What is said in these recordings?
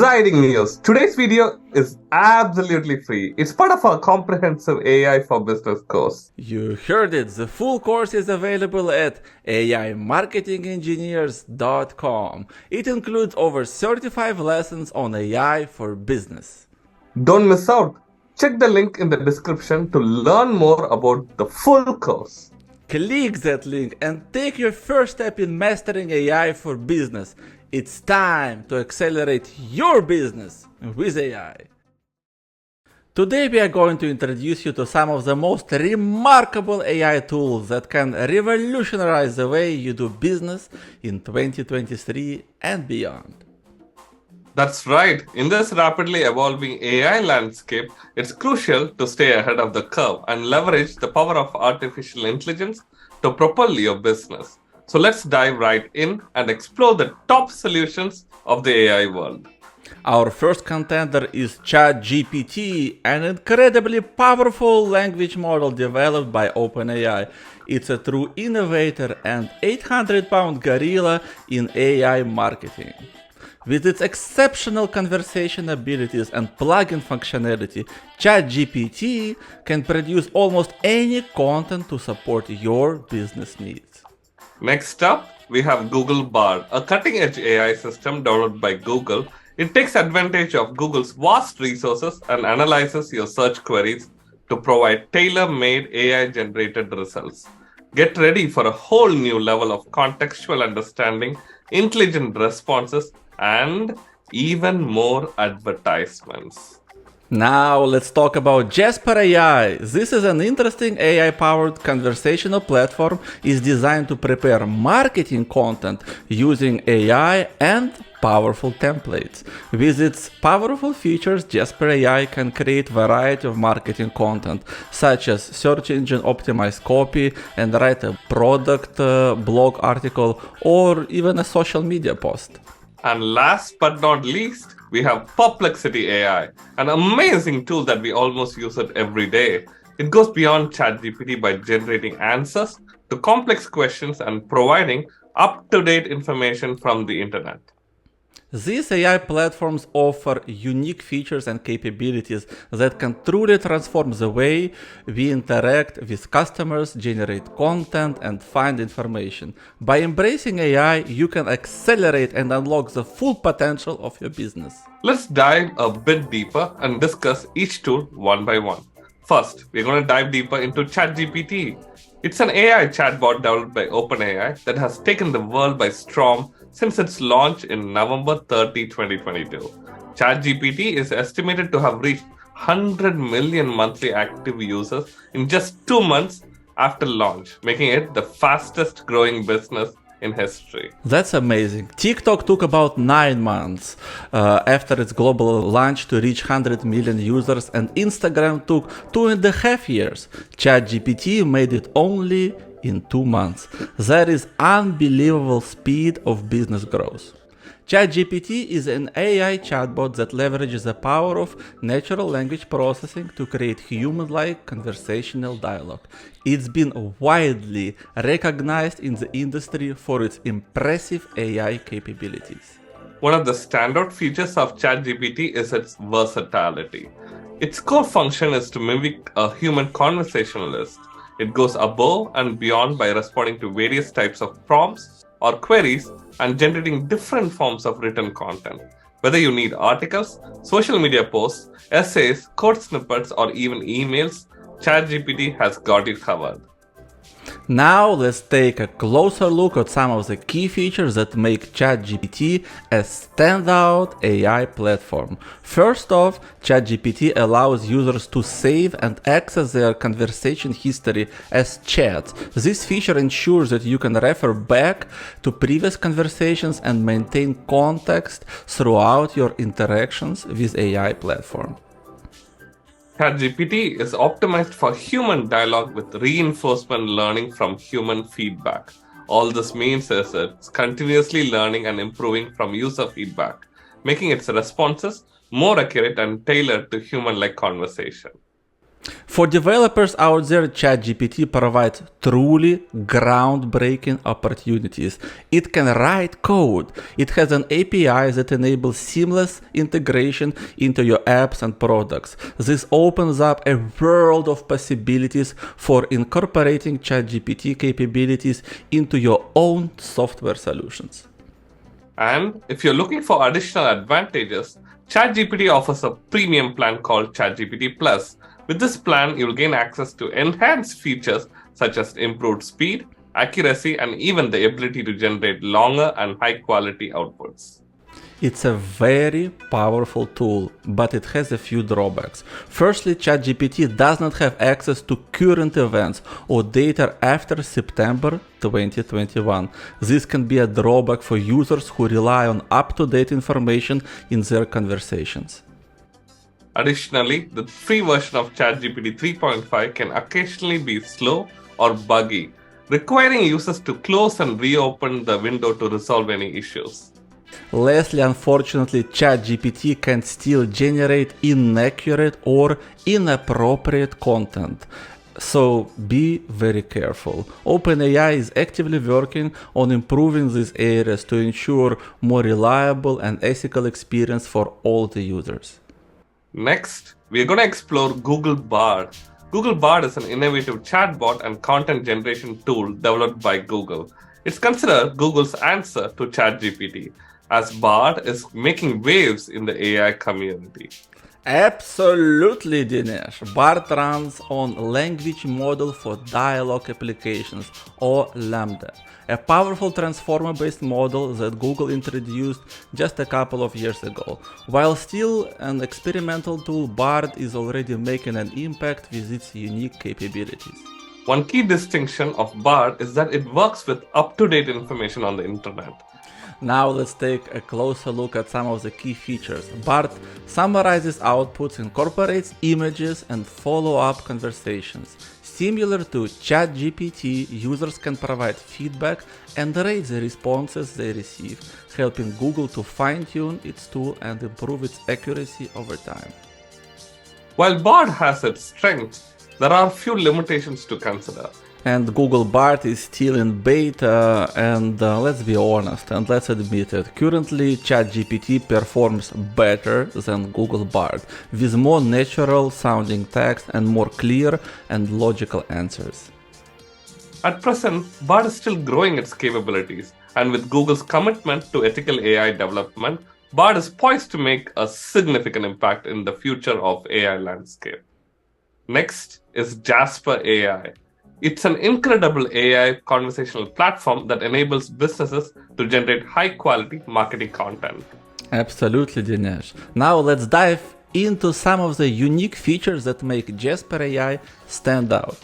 Exciting news! Today's video is absolutely free. It's part of our comprehensive AI for Business course. You heard it, the full course is available at aimarketingengineers.com. It includes over 35 lessons on AI for business. Don't miss out. Check the link in the description to learn more about the full course. Click that link and take your first step in mastering AI for business. It's time to accelerate your business with AI. Today we are going to introduce you to some of the most remarkable AI tools that can revolutionize the way you do business in 2023 and beyond. That's right. In this rapidly evolving AI landscape, it's crucial to stay ahead of the curve and leverage the power of artificial intelligence to propel your business. So let's dive right in and explore the top solutions of the AI world. Our first contender is ChatGPT, an incredibly powerful language model developed by OpenAI. It's a true innovator and 800-pound gorilla in AI marketing. With its exceptional conversation abilities and plugin functionality, ChatGPT can produce almost any content to support your business needs. Next up, we have Google Bard, a cutting-edge AI system developed by Google. It takes advantage of Google's vast resources and analyzes your search queries to provide tailor-made AI-generated results. Get ready for a whole new level of contextual understanding, intelligent responses, and even more advertisements. Now let's talk about Jasper AI. This is an interesting AI-powered conversational platform. It's designed to prepare marketing content using AI and powerful templates. With its powerful features, Jasper AI can create a variety of marketing content, such as search engine optimized copy and write a product blog article or even a social media post. And last but not least, we have Perplexity AI, an amazing tool that we almost use it every day. It goes beyond ChatGPT by generating answers to complex questions and providing up-to-date information from the internet. These AI platforms offer unique features and capabilities that can truly transform the way we interact with customers, generate content, and find information. By embracing AI, you can accelerate and unlock the full potential of your business. Let's dive a bit deeper and discuss each tool one by one. First, we're going to dive deeper into ChatGPT. It's an AI chatbot developed by OpenAI that has taken the world by storm since its launch in November 30, 2022. ChatGPT is estimated to have reached 100 million monthly active users in just 2 months after launch, making it the fastest growing business in history. That's amazing. TikTok took about 9 months after its global launch to reach 100 million users, and Instagram took 2.5 years. ChatGPT made it only in 2 months. That is unbelievable speed of business growth. ChatGPT is an AI chatbot that leverages the power of natural language processing to create human-like conversational dialogue. It's been widely recognized in the industry for its impressive AI capabilities. One of the standout features of ChatGPT is its versatility. Its core function is to mimic a human conversationalist. It goes above and beyond by responding to various types of prompts or queries and generating different forms of written content. Whether you need articles, social media posts, essays, code snippets, or even emails, ChatGPT has got it covered. Now let's take a closer look at some of the key features that make ChatGPT a standout AI platform. First off, ChatGPT allows users to save and access their conversation history as chats. This feature ensures that you can refer back to previous conversations and maintain context throughout your interactions with AI platform. ChatGPT is optimized for human dialogue with reinforcement learning from human feedback. All this means is it's continuously learning and improving from user feedback, making its responses more accurate and tailored to human-like conversation. For developers out there, ChatGPT provides truly groundbreaking opportunities. It can write code. It has an API that enables seamless integration into your apps and products. This opens up a world of possibilities for incorporating ChatGPT capabilities into your own software solutions. And if you're looking for additional advantages, ChatGPT offers a premium plan called ChatGPT Plus. With this plan, you'll gain access to enhanced features such as improved speed, accuracy, and even the ability to generate longer and high-quality outputs. It's a very powerful tool, but it has a few drawbacks. Firstly, ChatGPT does not have access to current events or data after September 2021. This can be a drawback for users who rely on up-to-date information in their conversations. Additionally, the free version of ChatGPT 3.5 can occasionally be slow or buggy, requiring users to close and reopen the window to resolve any issues. Lastly, unfortunately, ChatGPT can still generate inaccurate or inappropriate content. So be very careful. OpenAI is actively working on improving these areas to ensure more reliable and ethical experience for all the users. Next, we are going to explore Google Bard. Google Bard is an innovative chatbot and content generation tool developed by Google. It's considered Google's answer to ChatGPT, as Bard is making waves in the AI community. Absolutely, Dinesh. Bard runs on Language Model for Dialogue Applications, or Lambda, a powerful transformer-based model that Google introduced just a couple of years ago. While still an experimental tool, Bard is already making an impact with its unique capabilities. One key distinction of Bard is that it works with up-to-date information on the internet. Now let's take a closer look at some of the key features. Bard summarizes outputs, incorporates images, and follow-up conversations. Similar to ChatGPT, users can provide feedback and rate the responses they receive, helping Google to fine-tune its tool and improve its accuracy over time. While Bard has its strengths, there are a few limitations to consider. And Google Bard is still in beta, and let's be honest and let's admit it, currently ChatGPT performs better than Google Bard, with more natural sounding text and more clear and logical answers. At present, Bard is still growing its capabilities, and with Google's commitment to ethical AI development, Bard is poised to make a significant impact in the future of AI landscape. Next is Jasper AI. It's an incredible AI conversational platform that enables businesses to generate high-quality marketing content. Absolutely, Dinesh. Now let's dive into some of the unique features that make Jasper AI stand out.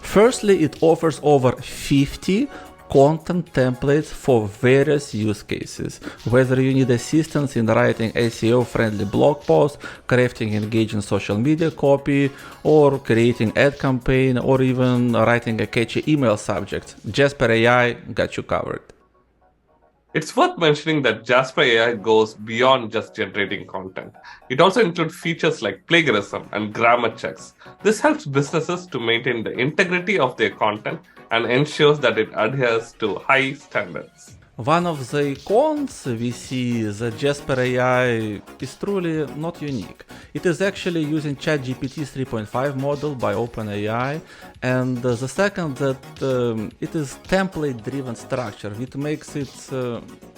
Firstly, it offers over 50 content templates for various use cases. Whether you need assistance in writing SEO-friendly blog posts, crafting engaging social media copy, or creating ad campaign, or even writing a catchy email subject, Jasper AI got you covered. It's worth mentioning that Jasper AI goes beyond just generating content. It also includes features like plagiarism and grammar checks. This helps businesses to maintain the integrity of their content and ensures that it adheres to high standards. One of the cons we see is that Jasper AI is truly not unique. It is actually using ChatGPT 3.5 model by OpenAI, and the second that it is template-driven structure, which makes it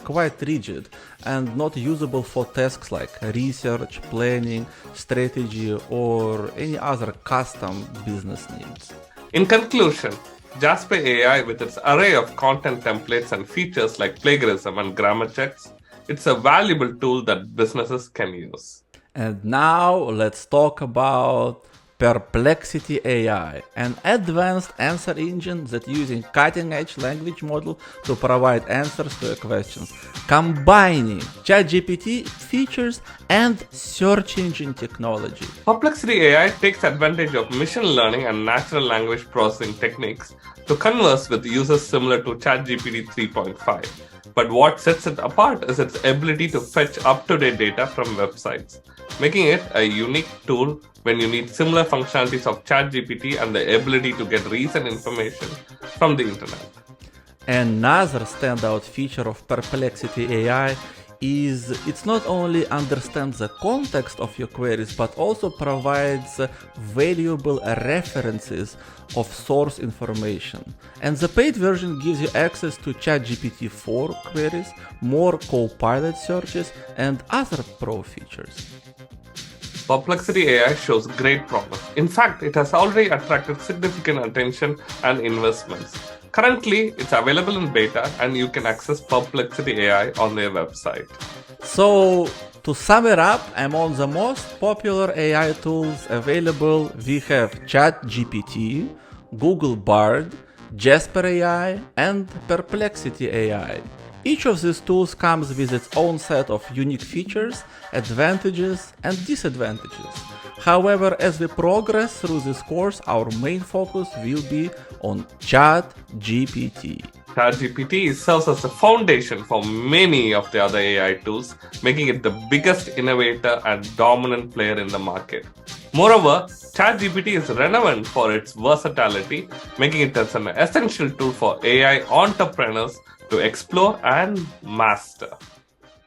quite rigid and not usable for tasks like research, planning, strategy, or any other custom business needs. In conclusion, Jasper AI, with its array of content templates and features like plagiarism and grammar checks, it's a valuable tool that businesses can use. And now let's talk about Perplexity AI, an advanced answer engine that using cutting-edge language model to provide answers to your questions, combining ChatGPT features and search engine technology. Perplexity AI takes advantage of machine learning and natural language processing techniques to converse with users similar to ChatGPT 3.5. But what sets it apart is its ability to fetch up-to-date data from websites, making it a unique tool when you need similar functionalities of ChatGPT and the ability to get recent information from the internet. Another standout feature of Perplexity AI is it not only understands the context of your queries but also provides valuable references of source information. And the paid version gives you access to ChatGPT 4 queries, more Copilot searches, and other pro features. Perplexity AI shows great promise. In fact, it has already attracted significant attention and investments. Currently, it's available in beta and you can access Perplexity AI on their website. So, to sum it up, among the most popular AI tools available, we have ChatGPT, Google Bard, Jasper AI, and Perplexity AI. Each of these tools comes with its own set of unique features, advantages, and disadvantages. However, as we progress through this course, our main focus will be on ChatGPT. ChatGPT serves as the foundation for many of the other AI tools, making it the biggest innovator and dominant player in the market. Moreover, ChatGPT is renowned for its versatility, making it as an essential tool for AI entrepreneurs to explore and master.